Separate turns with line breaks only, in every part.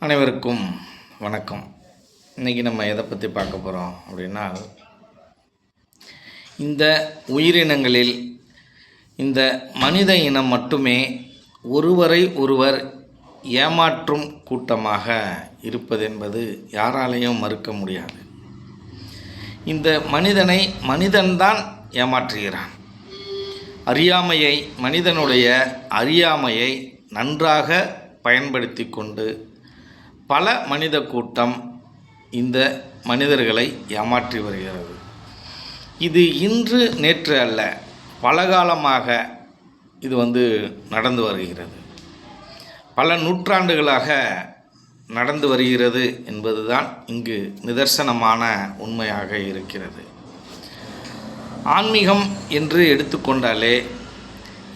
அனைவருக்கும் வணக்கம். இன்றைக்கி நம்ம எதை பற்றி பார்க்க போகிறோம் அப்படின்னா, இந்த உயிரினங்களில் இந்த மனித இனம் மட்டுமே ஒருவரை ஒருவர் ஏமாற்றும் கூட்டமாக இருப்பது என்பது யாராலையும் மறுக்க முடியாது. இந்த மனிதனை மனிதன்தான் ஏமாற்றுகிறான். மனிதனுடைய அறியாமையை நன்றாக பயன்படுத்தி கொண்டு பல மனித கூட்டம் இந்த மனிதர்களை ஏமாற்றி வருகிறது. இது இன்று நேற்று அல்ல, பல காலமாக இது நடந்து வருகிறது. பல நூற்றாண்டுகளாக நடந்து வருகிறது என்பதுதான் இங்கு நிதர்சனமான உண்மையாக இருக்கிறது. ஆன்மீகம் என்று எடுத்துக்கொண்டாலே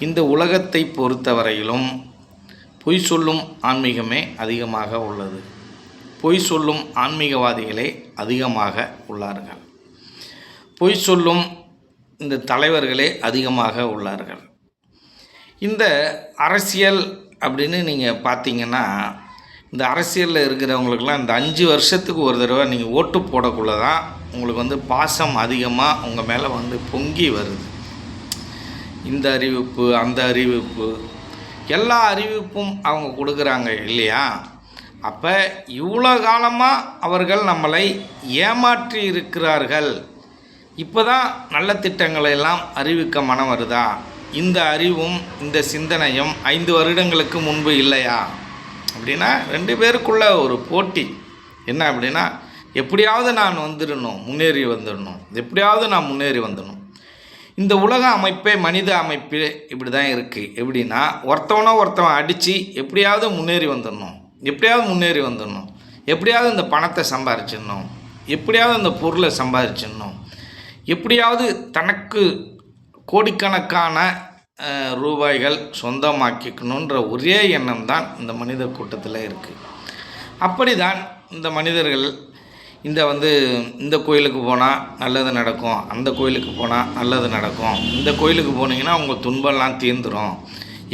இந்த உலகத்தை பொறுத்தவரையிலும் பொய் சொல்லும் ஆன்மீகமே அதிகமாக உள்ளது. பொய் சொல்லும் ஆன்மீகவாதிகளே அதிகமாக உள்ளார்கள். பொய் சொல்லும் இந்த தலைவர்களே அதிகமாக உள்ளார்கள். இந்த அரசியல் அப்படின்னு நீங்கள் பார்த்தீங்கன்னா, இந்த அரசியலில் இருக்கிறவங்களுக்கெல்லாம் இந்த 5 வருஷத்துக்கு ஒரு தடவை நீங்கள் ஓட்டு போடக்குள்ள தான் உங்களுக்கு பாசம் அதிகமாக உங்கள் மேலே பொங்கி வருது. இந்த அறிவிப்பு, அந்த அறிவிப்பு, எல்லா அறிவிப்பும் அவங்க கொடுக்குறாங்க இல்லையா? அப்போ இவ்வளோ காலமாக அவர்கள் நம்மளை ஏமாற்றி இருக்கிறார்கள். இப்போ தான் நல்ல திட்டங்களை எல்லாம் அறிவிக்க மனம் வருதா? இந்த அறிவும் இந்த சிந்தனையும் 5 வருடங்களுக்கு முன்பு இல்லையா? அப்படின்னா 2 பேருக்குள்ள ஒரு போட்டி. என்ன அப்படின்னா, எப்படியாவது நான் முன்னேறி வந்துடணும், எப்படியாவது நான் முன்னேறி வந்துடணும். இந்த உலக அமைப்பே மனித அமைப்பு இப்படி தான் இருக்குது. எப்படின்னா, ஒருத்தவன் அடித்து எப்படியாவது முன்னேறி வந்துடணும், எப்படியாவது இந்த பணத்தை சம்பாதிச்சிடணும், எப்படியாவது இந்த பொருளை சம்பாதிச்சிடணும், எப்படியாவது தனக்கு கோடிக்கணக்கான ரூபாய்கள் சொந்தமாக்கிக்கணுன்ற ஒரே எண்ணம் தான் இந்த மனித கூட்டத்தில் இருக்குது. அப்படி தான் இந்த மனிதர்கள் இந்த கோயிலுக்கு போனால் நல்லது நடக்கும், அந்த கோயிலுக்கு போனால் நல்லது நடக்கும், இந்த கோயிலுக்கு போனீங்கன்னா உங்கள் துன்பம்லாம் தீர்ந்துடும்,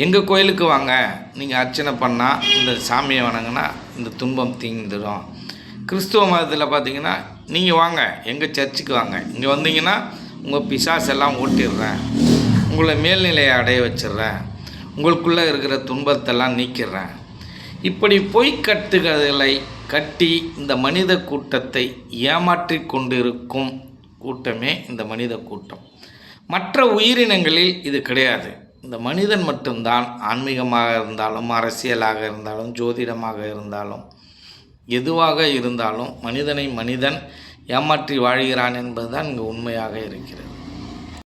எங்கள் கோயிலுக்கு வாங்க, நீங்கள் அர்ச்சனை பண்ணால், இந்த சாமியை வணங்கினா இந்த துன்பம் தீர்ந்துடும். கிறிஸ்துவ மதத்தில் பார்த்தீங்கன்னா, நீங்கள் வாங்க எங்கள் சர்ச்சுக்கு வாங்க, இங்கே வந்தீங்கன்னா உங்கள் பிசாசெல்லாம் ஓட்டிடுறேன், உங்களை மேல்நிலையை அடைய வச்சிடுறேன், உங்களுக்குள்ளே இருக்கிற துன்பத்தெல்லாம் நீக்கிடுறேன். இப்படி பொய்க்கட்டுகளை கட்டி இந்த மனித கூட்டத்தை ஏமாற்றி கொண்டிருக்கும் கூட்டமே இந்த மனித கூட்டம். மற்ற உயிரினங்களில் இது கிடையாது. இந்த மனிதன் மட்டும்தான் ஆன்மீகமாக இருந்தாலும், அரசியலாக இருந்தாலும், ஜோதிடமாக இருந்தாலும், எதுவாக இருந்தாலும் மனிதனை மனிதன் ஏமாற்றி வாழ்கிறான் என்பதுதான் இங்கு உண்மையாக இருக்கிறது.